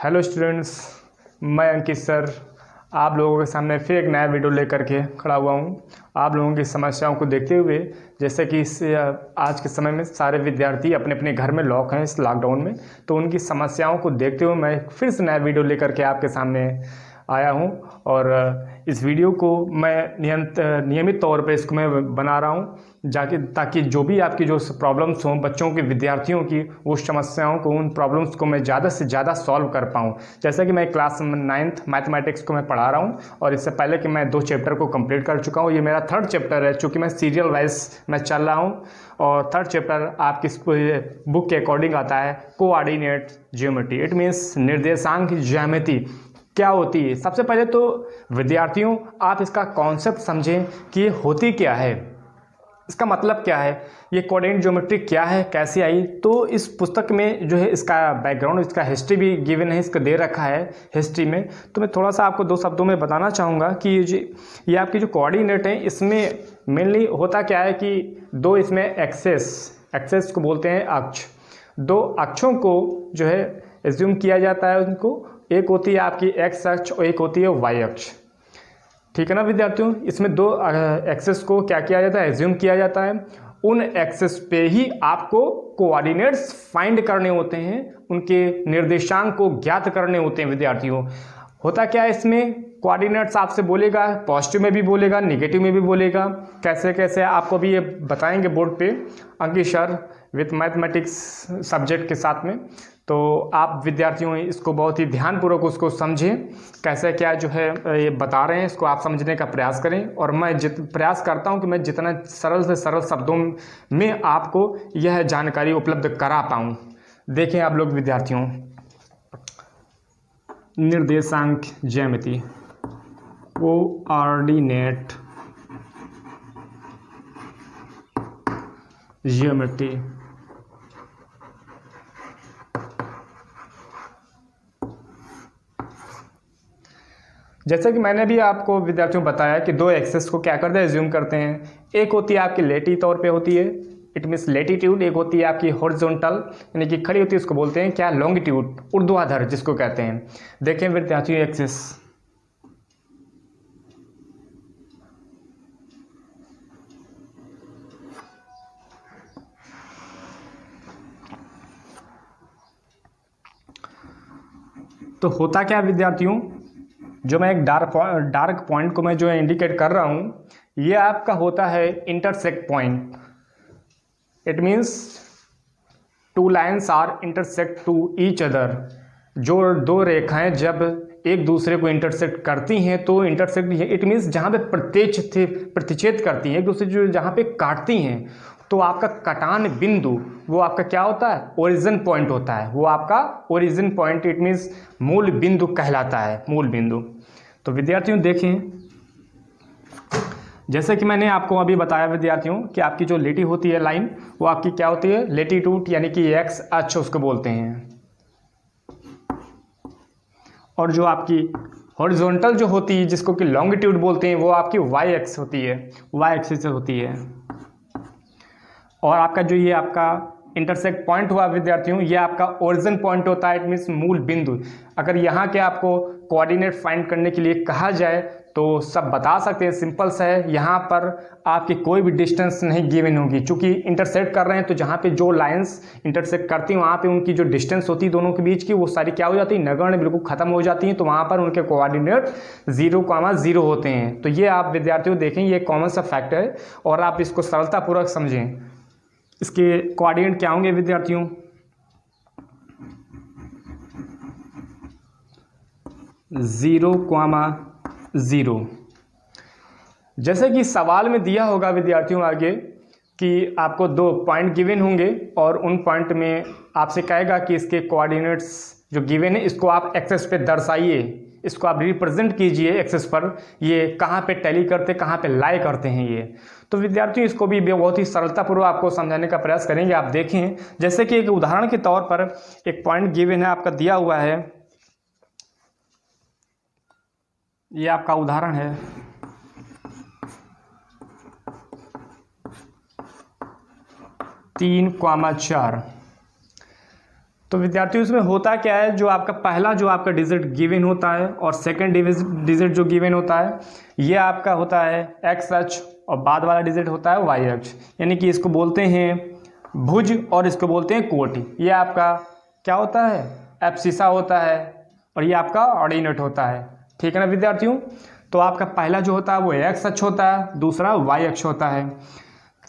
Hello students, मैं अंकित sir आप लोगों के सामने फिर एक नया वीडियो लेकर के खड़ा हुआ हूँ। आप लोगों की समस्याओं को देखते हुए, जैसे कि आज के समय में सारे विद्यार्थी अपने अपने घर में लॉक हैं इस लॉकडाउन में, तो उनकी समस्याओं को देखते हुए मैं फिर से नया वीडियो लेकर के आपके सामने आया हूँ। और इस वीडियो को मैं नियमित तौर पे इसको मैं बना रहा हूँ ताकि जो भी आपकी जो प्रॉब्लम्स हों बच्चों के विद्यार्थियों की, वो समस्याओं को, उन प्रॉब्लम्स को मैं ज़्यादा से ज़्यादा सॉल्व कर पाऊँ। जैसा कि मैं क्लास 9th मैथमेटिक्स को मैं पढ़ा रहा हूँ और इससे पहले कि मैं 2 चैप्टर को कंप्लीट कर चुका हूँ। ये मेरा 3rd चैप्टर है, चूँकि मैं सीरियल वाइज मैं चल रहा हूँ। और 3rd चैप्टर आपकी बुक के अकॉर्डिंग आता है कोऑर्डिनेट ज्योमेट्री। इट मीन्स निर्देशांक ज्यामिति क्या होती है। सबसे पहले तो विद्यार्थियों आप इसका कॉन्सेप्ट समझें कि ये होती क्या है, इसका मतलब क्या है, ये कोऑर्डिनेट ज्योमेट्री क्या है, कैसे आई। तो इस पुस्तक में जो है इसका बैकग्राउंड, इसका हिस्ट्री भी गिवन है, इसका दे रखा है हिस्ट्री में। तो मैं थोड़ा सा आपको 2 शब्दों में बताना चाहूँगा कि ये आपकी जो कोऑर्डिनेट है इसमें मेनली होता क्या है कि 2 इसमें एक्सेस को बोलते हैं अक्ष। 2 अक्षों को जो है एज्यूम किया जाता है उनको। एक होती है आपकी एक्स अक्ष और एक होती है वाई अक्ष। ठीक है ना विद्यार्थियों, इसमें 2 एक्सेस को क्या किया जाता है, एज्यूम किया जाता है। उन एक्सेस पे ही आपको कोऑर्डिनेट्स फाइंड करने होते हैं, उनके निर्देशांक को ज्ञात करने होते हैं विद्यार्थियों। होता क्या है इसमें, कोऑर्डिनेट्स आपसे बोलेगा, पॉजिटिव में भी बोलेगा, नेगेटिव में भी बोलेगा। कैसे कैसे आपको भी ये बताएंगे बोर्ड पे अंकित सर विथ मैथमेटिक्स सब्जेक्ट के साथ में। तो आप विद्यार्थियों इसको बहुत ही ध्यानपूर्वक उसको समझें, कैसे क्या जो है ये बता रहे हैं, इसको आप समझने का प्रयास करें। और मैं प्रयास करता हूं कि मैं जितना सरल से सरल शब्दों में आपको यह जानकारी उपलब्ध करा पाऊं। देखें आप लोग विद्यार्थियों, निर्देशांक ज्यामिति, कोऑर्डिनेट ज्योमेट्री। जैसा कि मैंने भी आपको विद्यार्थियों बताया कि 2 एक्सेस को क्या करते हैं, एज्यूम करते हैं। एक होती है आपकी लेटी तौर पे होती है, इट मीन्स लेटीट्यूड। एक होती है आपकी हॉरिजॉन्टल यानी कि खड़ी होती है, उसको बोलते हैं क्या, लॉन्गिट्यूड, ऊर्ध्वाधर जिसको कहते हैं। देखें विद्यार्थियों एक्सेस, तो होता क्या विद्यार्थियों, जो मैं एक डार्क पॉइंट को मैं जो इंडिकेट कर रहा हूँ, ये आपका होता है intersect point. It means 2 lines are intersect to each other. जो 2 रेखाएं जब एक दूसरे को इंटरसेक्ट करती हैं तो इंटरसेक्ट, इट मीन्स जहाँ पे प्रतिच्छेद करती हैं एक दूसरे, जो जहाँ पे काटती हैं, तो आपका कटान बिंदु वो आपका क्या होता है, ओरिजिन पॉइंट होता है। वो आपका ओरिजिन पॉइंट, इट मीन्स मूल बिंदु कहलाता है, मूल बिंदु। तो विद्यार्थियों देखें, जैसे कि मैंने आपको अभी बताया विद्यार्थियों कि आपकी जो लेटी होती है लाइन, वो आपकी क्या होती है, लेटीट्यूड यानी कि एक्स अक्ष उसको बोलते हैं। और जो आपकी हॉरिजॉन्टल जो होती है जिसको कि लॉन्गिट्यूड बोलते हैं, वो आपकी वाई एक्स होती है, वाई एक्सिस से होती है। और आपका जो ये आपका इंटरसेक्ट पॉइंट हुआ विद्यार्थियों, ये आपका ओरिजिन पॉइंट होता है, इट मीन्स मूल बिंदु। अगर यहाँ के आपको कोऑर्डिनेट फाइंड करने के लिए कहा जाए तो सब बता सकते हैं, सिंपल सा है। यहाँ पर आपकी कोई भी डिस्टेंस नहीं गिवन होगी, चूंकि इंटरसेक्ट कर रहे हैं तो जहाँ पे जो लाइंस इंटरसेक्ट करती हैं वहाँ पे उनकी जो डिस्टेंस होती है दोनों के बीच की, वो सारी क्या हो जाती है, नगण्य, बिल्कुल खत्म हो जाती हैं। तो वहाँ पर उनके कोऑर्डिनेट 0,0 होते हैं। तो ये आप विद्यार्थियों देखें, ये कॉमन सा फैक्ट है और आप इसको सरलतापूर्वक समझें। इसके कोऑर्डिनेट क्या होंगे विद्यार्थियों, 0,0। जैसे कि सवाल में दिया होगा विद्यार्थियों आगे कि आपको 2 पॉइंट गिवन होंगे और उन पॉइंट में आपसे कहेगा कि इसके कोऑर्डिनेट्स जो गिवन है इसको आप एक्सेस पे दर्शाइए, इसको आप रिप्रेजेंट कीजिए एक्सेस पर, ये कहाँ पे टैली करते, कहाँ पे लाई करते हैं ये। तो विद्यार्थियों इसको भी बहुत ही सरलतापूर्वक आपको समझाने का प्रयास करेंगे। आप देखें, जैसे कि एक उदाहरण के तौर पर एक पॉइंट गिवन है, आपका दिया हुआ है, ये आपका उदाहरण है, 3,4। तो विद्यार्थियों इसमें होता क्या है, जो आपका पहला जो आपका डिजिट गिवन होता है और सेकंड डिजिट जो गिवन होता है ये आपका होता है एक्स अक्ष और बाद वाला डिजिट होता है वाई अक्ष, यानी कि इसको बोलते हैं भुज और इसको बोलते हैं कोटि। ये आपका क्या होता है, एब्सिसा होता है और ये आपका ऑर्डिनेट होता है। ठीक है ना विद्यार्थियों। तो आपका पहला जो होता है वो एक्स अक्ष होता है, दूसरा वाई अक्ष होता है।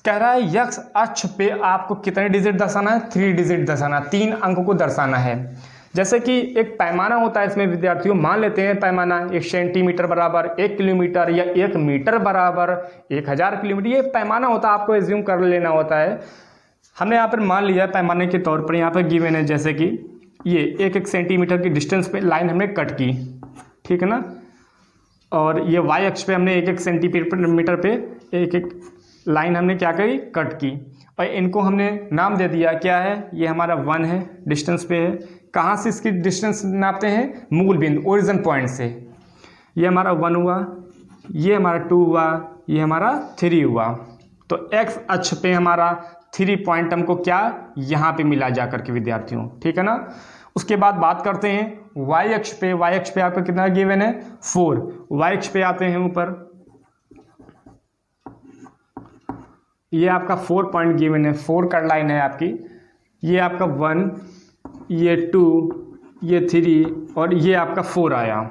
कह रहा है एक्स अक्ष पे आपको कितने डिजिट दर्शाना है, 3 डिजिट दर्शाना, 3 अंक को दर्शाना है। जैसे कि एक पैमाना होता है इसमें विद्यार्थियों, मान लेते हैं पैमाना 1 सेंटीमीटर बराबर 1 किलोमीटर या 1 मीटर बराबर 1000 किलोमीटर, ये पैमाना होता है, आपको एज्यूम कर लेना होता है। हमने यहाँ पर मान लिया पैमाने के तौर पर, यहाँ पर गिवन है जैसे कि ये 1 सेंटीमीटर की डिस्टेंस पे लाइन हमने कट की, ठीक है ना। और ये वाई अक्ष पे हमने 1 सेंटीमीटर पे एक लाइन हमने क्या करी, कट की, और इनको हमने नाम दे दिया, क्या है, ये हमारा 1 है, डिस्टेंस पे है। कहाँ से इसकी डिस्टेंस नापते हैं, मूल बिंदु ओरिजिन पॉइंट से। ये हमारा 1 हुआ, ये हमारा 2 हुआ, ये हमारा 3 हुआ। तो एक्स अक्ष पे हमारा 3 पॉइंट हमको क्या यहाँ पे मिला जा करके विद्यार्थियों, ठीक है ना। उसके बाद बात करते हैं वाई अक्ष पे। वाई अक्ष पे आपका कितना गिवन है, 4। वाई अक्ष पे आते हैं ऊपर, ये आपका 4 पॉइंट गिवन है, 4 कट लाइन है आपकी। ये आपका 1, ये 2, ये 3 और ये आपका 4 आया।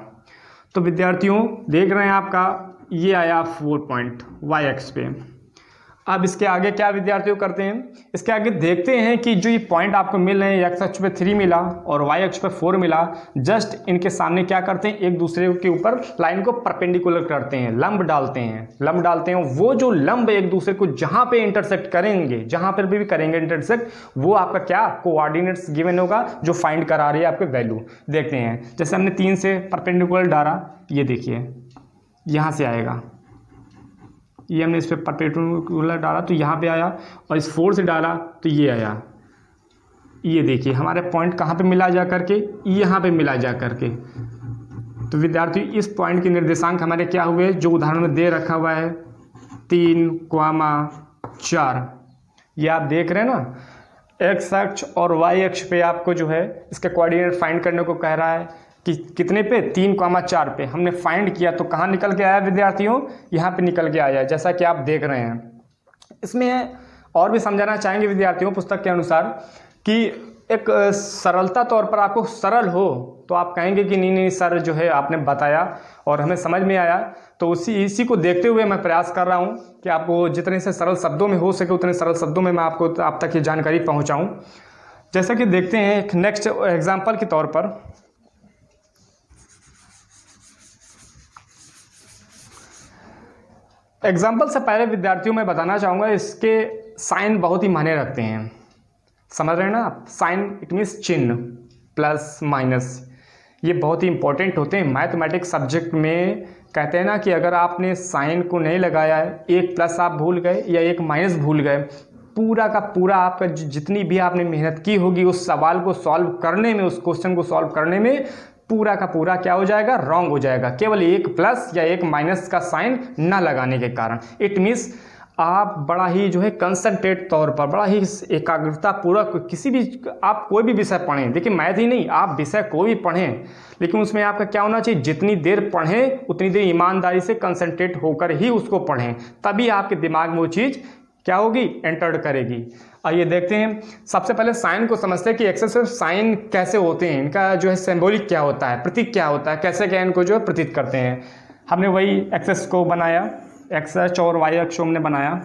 तो विद्यार्थियों देख रहे हैं आपका ये आया 4 पॉइंट वाई एक्स पे। अब इसके आगे क्या विद्यार्थियों करते हैं, इसके आगे देखते हैं कि जो ये पॉइंट आपको मिल रहे हैं, एक्स अक्ष पे 3 मिला और वाई अक्ष पे 4 मिला, जस्ट इनके सामने क्या करते हैं, एक दूसरे के ऊपर लाइन को परपेंडिकुलर करते हैं, लंब डालते हैं। लंब डालते हैं, वो जो लंब एक दूसरे को जहां पे इंटरसेक्ट करेंगे, जहां पर भी करेंगे इंटरसेक्ट, वो आपका क्या कोऑर्डिनेट्स गिवन होगा जो फाइंड करा रही है आपके वैल्यू। देखते हैं, जैसे हमने 3 से परपेंडिकुलर डाला, ये देखिए यहाँ से आएगा, ये हमने इस पर परपेंडिकुलर डाला तो यहाँ पे आया, और इस 4 से डाला तो ये आया। ये देखिए हमारे पॉइंट कहाँ पे मिला जा करके, यहाँ पे मिला जा करके। तो विद्यार्थी इस पॉइंट के निर्देशांक हमारे क्या हुए, जो उदाहरण में दे रखा हुआ है 3,4। ये आप देख रहे हैं ना, एक्स अक्ष और वाई अक्ष पे आपको जो है इसके कोऑर्डिनेट फाइंड करने को कह रहा है कि कितने पे, 3,4 पे। हमने फाइंड किया तो कहाँ निकल के आया विद्यार्थियों, यहाँ पे निकल के आया, जैसा कि आप देख रहे हैं। इसमें और भी समझाना चाहेंगे विद्यार्थियों पुस्तक के अनुसार कि एक सरलता तौर पर आपको सरल हो तो आप कहेंगे कि नहीं सर जो है आपने बताया और हमें समझ में आया, तो इसी को देखते हुए मैं प्रयास कर रहा हूँ कि आपको जितने से सरल शब्दों में हो सके उतने सरल शब्दों में मैं आप तक ये जानकारी पहुँचाऊँ। जैसा कि देखते हैं एक नेक्स्ट एग्जाम्पल के तौर पर, एग्जाम्पल से पहले विद्यार्थियों मैं बताना चाहूँगा इसके साइन बहुत ही मायने रखते हैं, समझ रहे हैं ना आप। साइन इट मीन्स चिन्ह, प्लस माइनस, ये बहुत ही इंपॉर्टेंट होते हैं मैथमेटिक्स सब्जेक्ट में। कहते हैं ना कि अगर आपने साइन को नहीं लगाया है, एक प्लस आप भूल गए या एक माइनस भूल गए, पूरा का पूरा आपका जितनी भी आपने मेहनत की होगी उस सवाल को सॉल्व करने में, उस क्वेश्चन को सॉल्व करने में, पूरा का पूरा क्या हो जाएगा, रॉन्ग हो जाएगा, केवल एक प्लस या एक माइनस का साइन ना लगाने के कारण। इट मीन्स आप बड़ा ही जो है कंसंट्रेट तौर पर, बड़ा ही एकाग्रता पूर्वक किसी भी आप कोई भी विषय पढ़ें, देखिए मैथ ही नहीं, आप विषय कोई भी पढ़ें, लेकिन उसमें आपका क्या होना चाहिए, जितनी देर पढ़ें उतनी देर ईमानदारी से कंसंट्रेट होकर ही उसको पढ़ें, तभी आपके दिमाग में वो चीज़ क्या होगी, एंटर्ड करेगी। आइए देखते हैं, सबसे पहले साइन को समझते हैं कि एक्सेस साइन कैसे होते हैं, इनका जो है सिंबॉलिक क्या होता है, प्रतीक क्या होता है, कैसे क्या इनको जो है प्रतीत करते हैं। हमने वही एक्सेस को बनाया, एक्स अक्ष और वाई अक्ष हमने बनाया,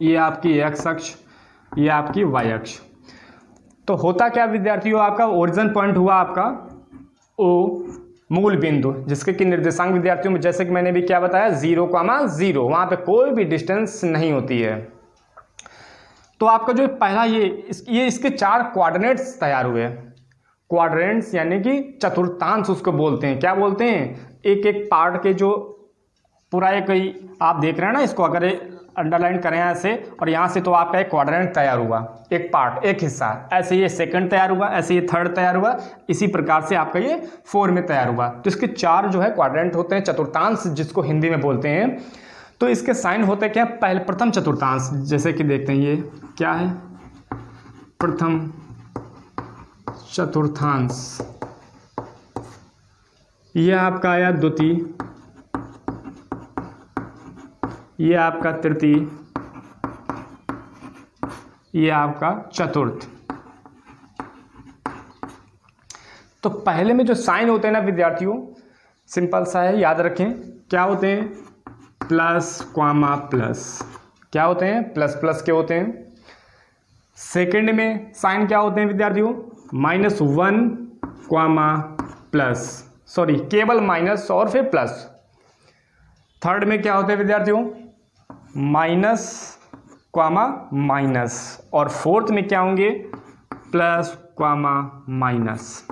ये आपकी एक्स अक्ष, ये आपकी वाई अक्ष। तो होता क्या विद्यार्थियों, आपका ओरिजिन पॉइंट हुआ आपका ओ, मूल बिंदु, जिसके कि निर्देशांक विद्यार्थियों में जैसे कि मैंने भी क्या बताया 0,0, वहाँ पे कोई भी डिस्टेंस नहीं होती है। तो आपका जो पहला ये इसके 4 क्वाड्रेंट्स तैयार हुए। क्वाड्रेंट्स यानी कि चतुर्थांश उसको बोलते हैं, क्या बोलते हैं, एक एक पार्ट के जो पूरा एक, आप देख रहे हैं ना इसको, अगर अंडरलाइन करें यहाँ से और यहाँ से, तो आपका एक क्वाड्रेंट तैयार हुआ, एक पार्ट, एक हिस्सा। ऐसे ये सेकंड तैयार हुआ, ऐसे ये थर्ड तैयार हुआ, इसी प्रकार से आपका ये 4 में तैयार हुआ। तो इसके 4 जो है क्वाड्रेंट होते हैं, चतुर्थांश जिसको हिंदी में बोलते हैं। तो इसके साइन होते क्या, प्रथम चतुर्थांश, जैसे कि देखते हैं ये क्या है, प्रथम चतुर्थांश, यह आपका आया द्वितीय, यह आपका तृतीय, यह आपका चतुर्थ। तो पहले में जो साइन होते हैं ना विद्यार्थियों, सिंपल सा है, याद रखें क्या होते हैं, प्लस कॉमा प्लस, क्या होते हैं, प्लस प्लस के होते हैं। सेकंड में साइन क्या होते हैं विद्यार्थियों, -1 कॉमा प्लस, सॉरी केवल माइनस और फिर प्लस। थर्ड में क्या होते हैं विद्यार्थियों, माइनस कॉमा माइनस, और फोर्थ में क्या होंगे, प्लस कॉमा माइनस।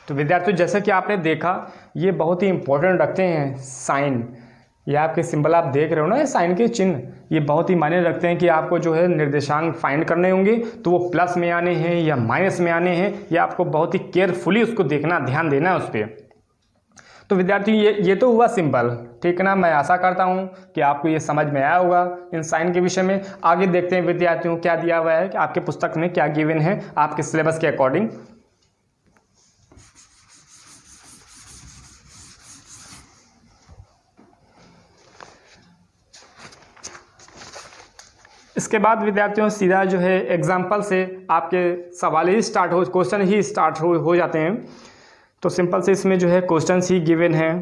तो विद्यार्थियों जैसे कि आपने देखा, ये बहुत ही इंपॉर्टेंट रखते हैं साइन, ये आपके सिंबल आप देख रहे हो ना, ये साइन के चिन्ह, ये बहुत ही मायने रखते हैं कि आपको जो है निर्देशांक फाइंड करने होंगे तो वो प्लस में आने हैं या माइनस में आने हैं, ये आपको बहुत ही केयरफुली उसको देखना, ध्यान देना है उस पर। तो विद्यार्थी ये तो हुआ सिंपल, ठीक है ना। मैं आशा करता हूँ कि आपको ये समझ में आया होगा इन साइन के विषय में। आगे देखते हैं विद्यार्थियों क्या दिया हुआ है कि आपके पुस्तक में क्या गिवन है आपके सिलेबस के अकॉर्डिंग। इसके बाद विद्यार्थियों सीधा जो है एग्जाम्पल से आपके सवाल ही स्टार्ट हो, क्वेश्चन ही स्टार्ट हो जाते हैं। तो सिंपल से इसमें जो है क्वेश्चंस ही गिवन है।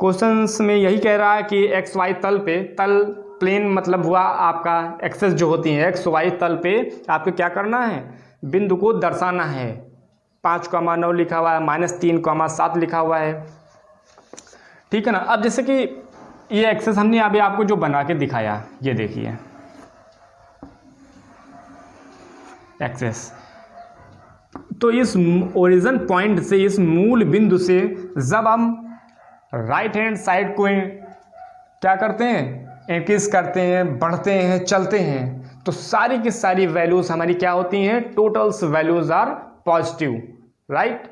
क्वेश्चंस में यही कह रहा है कि एक्स वाई तल पे, तल प्लेन मतलब हुआ आपका एक्सेस जो होती है, एक्स वाई तल पे आपको क्या करना है, बिंदु को दर्शाना है। 5,9 लिखा हुआ है, -3,7 लिखा हुआ है, ठीक है ना। अब जैसे कि ये एक्सेस हमने अभी आपको जो बना के दिखाया, ये देखिए एक्सेस, तो इस ओरिजिन पॉइंट से, इस मूल बिंदु से जब हम राइट हैंड साइड को क्या करते हैं, इंक्रीज करते हैं, बढ़ते हैं, चलते हैं, तो सारी की सारी वैल्यूज हमारी क्या होती हैं, totals values are positive, right.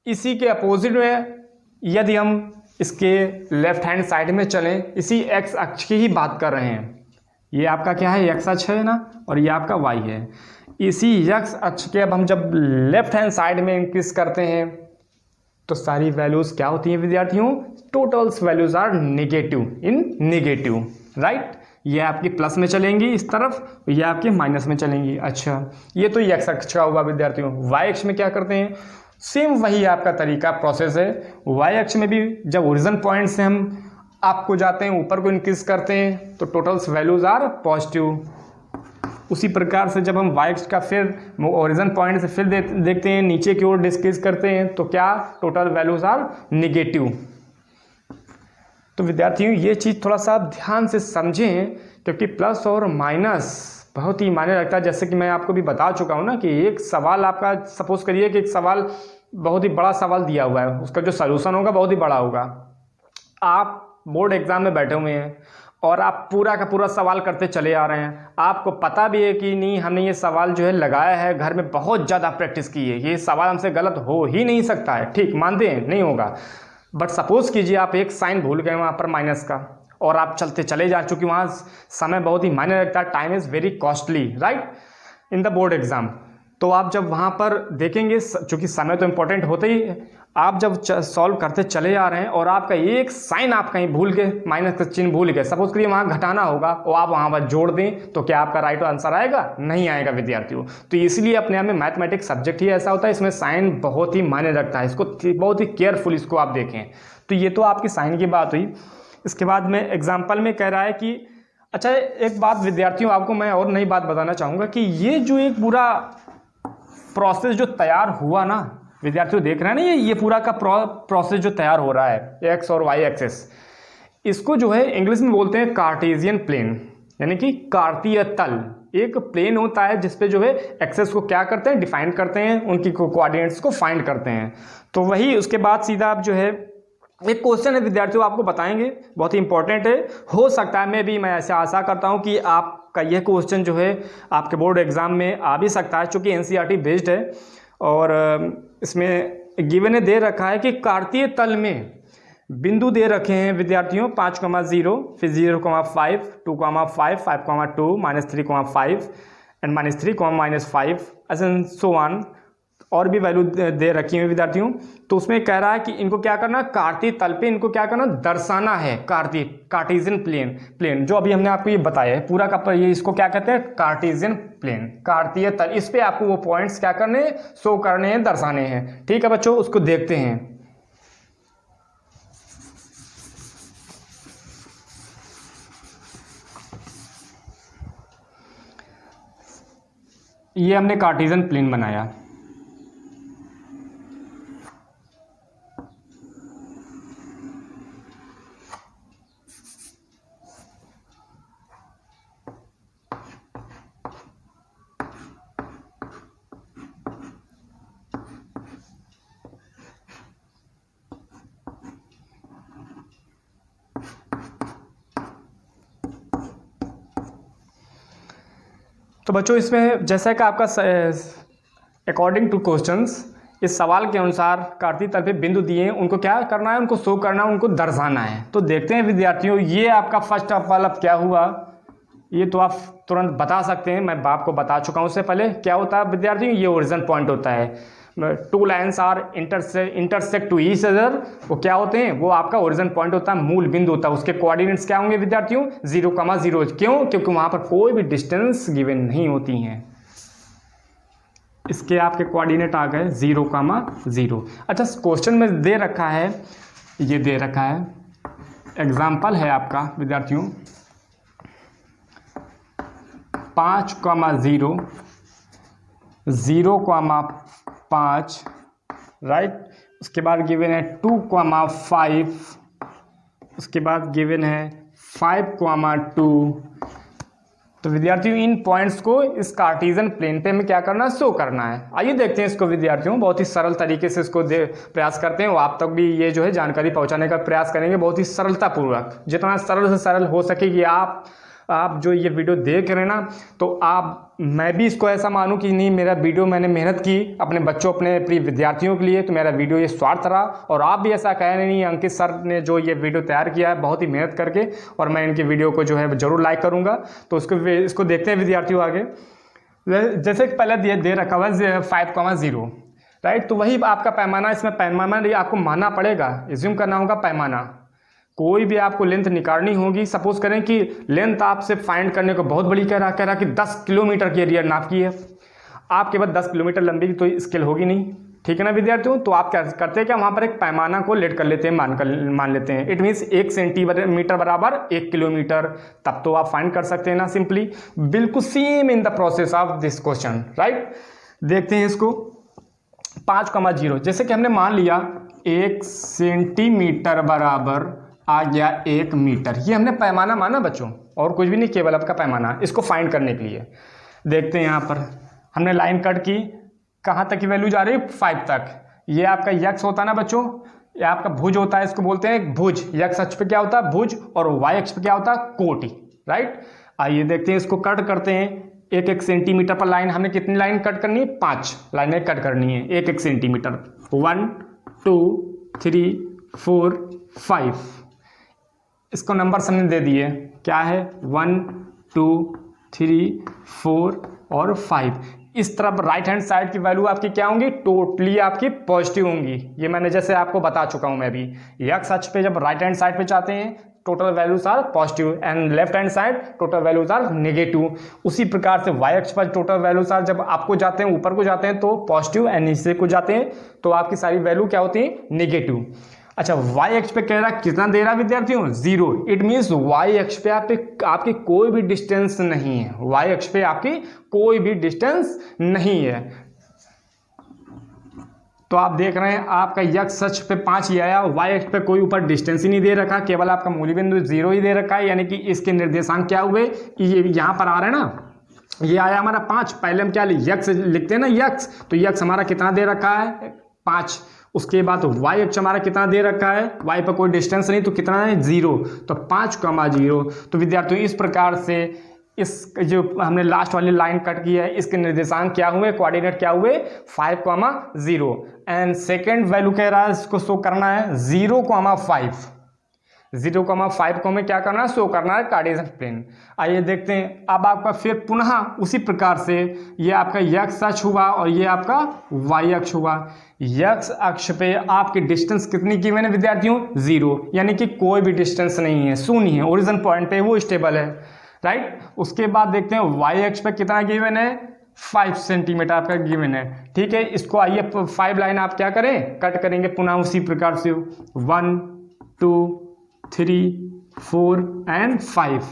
इसी के अपोजिट में यदि हम इसके लेफ्ट हैंड साइड में चलें, इसी एक्स अक्ष की ही बात कर रहे हैं, ये आपका क्या है, एक्स अक्ष है ना, और ये आपका वाई है। इसी एक्स अक्ष के अब हम जब लेफ्ट हैंड साइड में इंक्रीज करते हैं तो सारी वैल्यूज क्या होती हैं विद्यार्थियों, totals values are negative, in negative, right. ये आपकी प्लस में चलेंगी इस तरफ, ये आपके माइनस में चलेंगी। अच्छा, ये तो एक्स अक्ष का हुआ विद्यार्थियों। वाई अक्ष में क्या करते हैं, सेम वही आपका तरीका प्रोसेस है। वाई अक्ष में भी जब ओरिजिन पॉइंट से हम आपको जाते हैं, ऊपर को इंक्रीज करते हैं तो टोटल्स वैल्यूज आर पॉजिटिव। उसी प्रकार से जब हम वाई अक्ष का फिर ओरिजिन पॉइंट से फिर देखते हैं, नीचे की ओर डिस्क्रीज करते हैं तो क्या, टोटल वैल्यूज आर निगेटिव। तो विद्यार्थियों ये चीज़ थोड़ा सा ध्यान से समझें, क्योंकि प्लस और माइनस बहुत ही मायने रखता है। जैसे कि मैं आपको भी बता चुका हूँ ना कि एक सवाल आपका, सपोज करिए कि एक सवाल बहुत ही बड़ा सवाल दिया हुआ है, उसका जो सलूशन होगा बहुत ही बड़ा होगा। आप बोर्ड एग्जाम में बैठे हुए हैं और आप पूरा का पूरा सवाल करते चले आ रहे हैं, आपको पता भी है कि नहीं हमने ये सवाल जो है लगाया है, घर में बहुत ज़्यादा प्रैक्टिस की है, ये सवाल हमसे गलत हो ही नहीं सकता है, ठीक मानते हैं नहीं होगा। बट सपोज कीजिए आप एक साइन भूल गए वहाँ पर माइनस का, और आप चलते चले जा, चूँकि वहाँ समय बहुत ही मायने रखता है, time is very costly, right, in the board exam. तो आप जब वहाँ पर देखेंगे, चूँकि समय तो इम्पोर्टेंट होता ही है, आप जब सॉल्व करते चले आ रहे हैं और आपका एक साइन आप कहीं भूल गए, माइनस का चिन्ह भूल गए, सपोज करिए वहाँ घटाना होगा और आप वहाँ पर जोड़ दें, तो क्या आपका राइट आंसर आएगा, नहीं आएगा विद्यार्थियों। तो इसलिए अपने आप में मैथमेटिक्स सब्जेक्ट ही ऐसा होता है, इसमें साइन बहुत ही मायने रखता है, इसको बहुत ही केयरफुल इसको आप देखें। तो ये तो आपकी साइन की बात हुई। इसके बाद में एग्जाम्पल में कह रहा है कि, अच्छा एक बात विद्यार्थियों आपको मैं और नई बात बताना चाहूँगा कि ये जो एक पूरा प्रोसेस जो तैयार हुआ ना विद्यार्थियों, देख रहे हैं ना, ये पूरा का प्रोसेस जो तैयार हो रहा है, एक्स और वाई एक्सेस, इसको जो है इंग्लिश में बोलते हैं कार्टेशियन प्लेन, यानी कि कार्तीय तल। एक प्लेन होता है जिसपे जो है एक्सेस को क्या करते हैं, डिफाइन करते हैं, उनकी कोऑर्डिनेट्स को फाइंड करते हैं। तो वही उसके बाद सीधा आप जो है एक क्वेश्चन है विद्यार्थियों, आपको बताएंगे, बहुत ही इंपॉर्टेंट है। हो सकता है मैं ऐसे आशा करता हूँ कि आपका यह क्वेश्चन जो है आपके बोर्ड एग्जाम में आ भी सकता है, चूँकि एनसीईआरटी बेस्ड है। और इसमें गिवन ने दे रखा है कि कार्तीय तल में बिंदु दे रखे हैं विद्यार्थियों 5,0, फिर 0,5, 2,5, 5,2, -3,5, एंड -3, -5 एंड सो ऑन, और भी वैल्यू दे रखी है विद्यार्थियों। तो उसमें कह रहा है कि इनको क्या करना, कार्तीय तल पे इनको क्या करना, दर्शाना है। कार्टेशियन प्लेन जो अभी हमने आपको ये बताया है पूरा का, ये इसको क्या कहते हैं, कार्टेशियन प्लेन, कार्तीय तल। इस पे आपको वो पॉइंट्स क्या करने हैं, शो करने हैं, दर्शाने हैं। ठीक है बच्चों, उसको देखते हैं। ये हमने कार्टेशियन प्लेन बनाया। तो बच्चों इसमें जैसा कि आपका अकॉर्डिंग टू क्वेश्चंस, इस सवाल के अनुसार कार्तीय तल पे बिंदु दिए हैं, उनको क्या करना है, उनको शो करना है, उनको दर्शाना है। तो देखते हैं विद्यार्थियों, ये आपका फर्स्ट ऑफ ऑल अब क्या हुआ, ये तो आप तुरंत बता सकते हैं, मैं आपको बता चुका हूँ उससे पहले। क्या होता है विद्यार्थियों, ये ओरिजिन पॉइंट होता है। Two lines are intersect to each other, वो क्या होते हैं, वो आपका ओरिजिन पॉइंट होता है, मूल बिंदु होता है। उसके कोऑर्डिनेट्स क्या होंगे विद्यार्थियों, 0,0। क्यों, क्योंकि वहां पर कोई भी डिस्टेंस गिवन नहीं होती हैं। इसके आपके कोऑर्डिनेट आ गए 0,0। अच्छा, क्वेश्चन में दे रखा है, ये दे रखा है, एग्जाम्पल है आपका विद्यार्थियों 5,0, 0,5, राइट। उसके बाद गिवन है 2,5, उसके बाद गिवन है 5,2। तो विद्यार्थियों इन पॉइंट्स को इस कार्टेशियन प्लेन पे हमें क्या करना, शो करना है। आइए देखते हैं इसको विद्यार्थियों, बहुत ही सरल तरीके से इसको प्रयास करते हैं। वो आप तक भी ये जो है जानकारी पहुंचाने का प्रयास करेंगे बहुत ही सरलतापूर्वक, जितना सरल से सरल हो सकेगी। आप जो ये वीडियो देख रहे हैं ना, तो मैं भी इसको ऐसा मानूं कि नहीं, मेरा वीडियो मैंने मेहनत की अपने बच्चों, अपने प्रिय विद्यार्थियों के लिए, तो मेरा वीडियो ये स्वार्थ रहा। और आप भी ऐसा कह नहीं, अंकित सर ने जो ये वीडियो तैयार किया है बहुत ही मेहनत करके, और मैं इनकी वीडियो को जो है ज़रूर लाइक करूँगा। तो इसको देखते हैं विद्यार्थियों आगे। जैसे कि पहले दे रखा हुआ है 5,0, राइट। तो वही आपका पैमाना, इसमें पैमाना आपको मानना पड़ेगा, एज्यूम करना होगा पैमाना। कोई भी आपको लेंथ निकालनी होगी, सपोज करें कि लेंथ आपसे फाइंड करने को बहुत बड़ी कह रहा कि 10 किलोमीटर की एरिया नाप की है, आपके पास 10 किलोमीटर लंबी तो स्केल होगी नहीं, ठीक है ना विद्यार्थियों। तो आप क्या करते हैं, क्या वहाँ पर एक पैमाना को लेट कर लेते हैं, मान लेते हैं। इट मीन्स 1 सेंटीमीटर बराबर 1 किलोमीटर, तब तो आप फाइंड कर सकते हैं ना सिंपली, बिल्कुल same in the process of this question, right. देखते हैं इसको 5,0, जैसे कि हमने मान लिया 1 सेंटीमीटर बराबर आ गया 1 मीटर। ये हमने पैमाना माना बच्चों, और कुछ भी नहीं, केवल आपका पैमाना। इसको फाइंड करने के लिए देखते हैं, यहाँ पर हमने लाइन कट की, कहाँ तक की वैल्यू जा रही है, 5 तक। ये आपका यक्स होता है ना बच्चों, ये आपका भुज होता है, इसको बोलते हैं भुज। यक्स अक्ष पे क्या होता है, भुज, और वाई अक्ष पे क्या होता है, कोटि, राइट। आइए देखते हैं, इसको कट करते हैं। 1-1 सेंटीमीटर पर लाइन, हमने कितनी लाइन कट करनी है, 5 लाइनें कट करनी है 1-1 सेंटीमीटर। 1 2 3 4 5, इसको नंबर हमने दे दिए, क्या है 1 2 3 4 और 5। इस तरफ राइट हैंड साइड की वैल्यू आपकी क्या होंगी, टोटली आपकी पॉजिटिव होंगी। ये मैंने जैसे आपको बता चुका हूं मैं भी, एक्स अक्ष पे जब राइट हैंड साइड पे जाते हैं total values are positive, and left hand side total values are negative. उसी प्रकार से वाई अक्ष पर टोटल वैल्यूज आर जब आपको जाते हैं, ऊपर को जाते हैं तो पॉजिटिव, एंड नीचे को जाते हैं तो आपकी सारी वैल्यू क्या होती है, नेगेटिव। अच्छा, वाई अक्ष पे कह रहा कितना दे रहा विद्यार्थियों, 0। इट मीन्स वाई अक्ष पे आपकी कोई भी डिस्टेंस नहीं है, वाई अक्ष पे आपकी कोई भी डिस्टेंस नहीं है। तो आप देख रहे हैं आपका एक्स अक्ष पे 5 ही आया, वाई अक्ष पे कोई ऊपर डिस्टेंस ही नहीं दे रखा, केवल आपका मूल बिंदु 0 ही दे रखा है। यानी कि इसके निर्देशांक क्या हुए, ये यहाँ पर आ रहे हैं ना, ये आया हमारा 5। पहले हम क्या यक्स लिखते हैं ना, यक्स, तो यक्स हमारा कितना दे रखा है, 5। उसके बाद वाई अक्ष हमारा कितना दे रखा है, वाई पर कोई डिस्टेंस नहीं, तो कितना है 0, तो 5,0। तो विद्यार्थियों इस प्रकार से इस जो हमने लास्ट वाली लाइन कट की है, इसके निर्देशांक क्या हुए, कोऑर्डिनेट क्या हुए, 5,0। एंड सेकेंड वैल्यू कह रहा है इसको शो करना है 0,5। 0,5 को हमें क्या करना है, शो करना है कार्टेशियन प्लेन। आइए देखते हैं। अब आपका फिर पुनः उसी प्रकार से ये आपका x अक्ष हुआ और ये आपका y अक्ष हुआ। x अक्ष पे आपकी डिस्टेंस कितनी गिवन है विद्यार्थियों, 0, यानी कि कोई भी डिस्टेंस नहीं है, शून्य है, ओरिजिन पॉइंट पे वो स्टेबल है, राइट। उसके बाद देखते हैं y अक्ष पे कितना गिवन है, 5 सेंटीमीटर आपका गिवन है, ठीक है। इसको आइए 5 लाइन आप क्या करें, कट करेंगे पुनः उसी प्रकार से 1 2 3 4 एंड 5।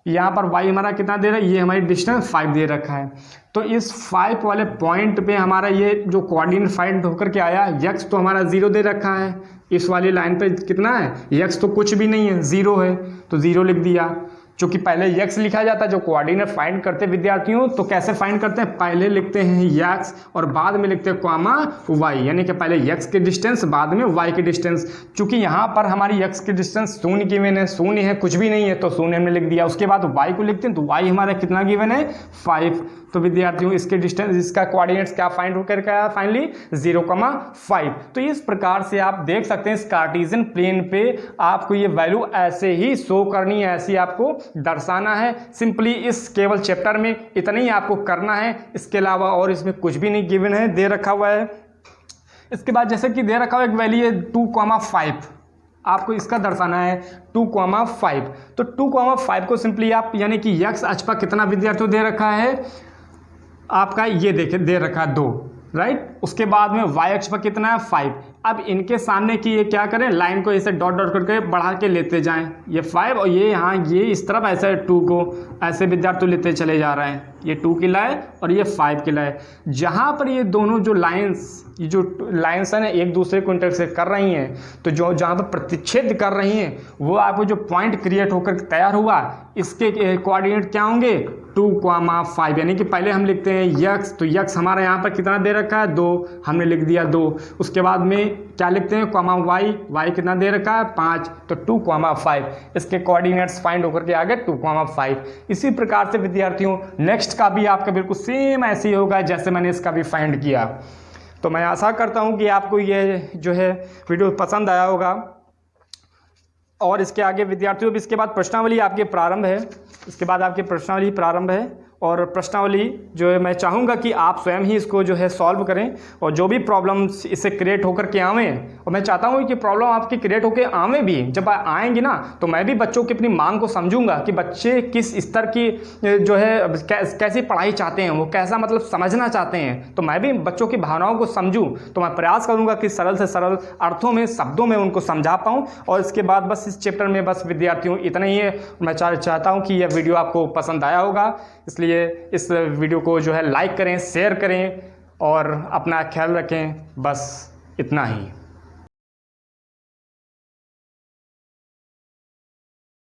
यहाँ पर y हमारा कितना दे रहा है, ये हमारी डिस्टेंस 5 दे रखा है। तो इस 5 वाले पॉइंट पे हमारा ये जो कोऑर्डिनेट फाइंड होकर के आया, x तो हमारा 0 दे रखा है, इस वाली लाइन पे कितना है, x तो कुछ भी नहीं है, 0 है, तो 0 लिख दिया। चूँकि पहले x लिखा जाता है जो कोऑर्डिनेट फाइंड करते विद्यार्थियों, तो कैसे फाइंड करते हैं, पहले लिखते हैं x और बाद में लिखते हैं कॉमा y, यानी कि पहले x के डिस्टेंस बाद में y के डिस्टेंस। चूँकि यहाँ पर हमारी x के डिस्टेंस शून्य गिवन है, शून्य है, कुछ भी नहीं है, तो शून्य हमने लिख दिया। उसके बाद y को लिखते हैं, तो y हमारा कितना गिवन है, 5। तो विद्यार्थियों इसके डिस्टेंस, इसका कोऑर्डिनेट्स क्या फाइंड होकर के आया फाइनली, 0,5। तो इस प्रकार से आप देख सकते हैं इस कार्टेशियन प्लेन पे आपको ये वैल्यू ऐसे ही शो करनी है, ऐसे आपको दर्शाना है। सिंपली इस केवल चैप्टर में इतना ही आपको करना है, इसके अलावा और इसमें कुछ भी नहीं गिवन है, दे रखा हुआ है। इसके बाद जैसे कि दे रखा हुआ एक वैल्यू है 2,5, आपको इसका दर्शाना है 2,5। तो 2,5 को सिंपली आप, यानी कि x अक्ष पर कितना विद्यार्थियों दे रखा है आपका, ये देखे दे रखा है 2, राइट। उसके बाद में y अक्ष पर कितना है, 5। अब इनके सामने की ये क्या करें, लाइन को ऐसे डॉट डॉट करके बढ़ा के लेते जाएं, ये 5 और ये यहाँ ये इस तरफ ऐसे 2 को ऐसे विद्यार्थी लेते चले जा रहे हैं, ये 2 की लाए और ये 5 की लाए। जहाँ पर ये दोनों जो लाइंस, ये जो लाइंस है ना एक दूसरे को इंटरसेक्ट कर रही हैं, तो जो जहाँ पर प्रतिच्छेद कर रही हैं वो आपको जो पॉइंट क्रिएट होकर तैयार हुआ, इसके कोऑर्डिनेट क्या होंगे, 2,5, यानी कि पहले हम लिखते हैं x, तो x हमारा यहाँ पर कितना दे रखा है, 2, हमने लिख दिया 2। उसके बाद में क्या लिखते हैं, कॉमा y कितना दे रखा है, 5, तो 2,5। इसके कोऑर्डिनेट्स फाइंड होकर के आ गए 2,5। इसी प्रकार से विद्यार्थियों नेक्स्ट का भी आपका बिल्कुल सेम ऐसे ही होगा जैसे मैंने इसका भी फाइंड किया। तो मैं आशा करता हूँ कि आपको ये जो है वीडियो पसंद आया होगा। और इसके आगे विद्यार्थियों भी इसके बाद प्रश्नावली आपके प्रारंभ है, इसके बाद आपकी प्रश्नावली प्रारंभ है। और प्रश्नावली जो है मैं चाहूँगा कि आप स्वयं ही इसको जो है सॉल्व करें, और जो भी प्रॉब्लम्स इससे क्रिएट होकर के आवें, और मैं चाहता हूँ कि प्रॉब्लम आपकी क्रिएट होकर आवें भी, जब आएंगी ना तो मैं भी बच्चों की अपनी मांग को समझूंगा कि बच्चे किस स्तर की जो है कैसी पढ़ाई चाहते हैं, वो कैसा मतलब समझना चाहते हैं, तो मैं भी बच्चों की भावनाओं को समझूँ। तो मैं प्रयास करूँगा कि सरल से सरल अर्थों में, शब्दों में उनको समझा पाऊँ। और इसके बाद बस इस चैप्टर में बस विद्यार्थियों इतना ही है। मैं चाहता हूँ कि यह वीडियो आपको पसंद आया होगा, इसलिए इस वीडियो को जो है लाइक करें, शेयर करें और अपना ख्याल रखें। बस इतना ही।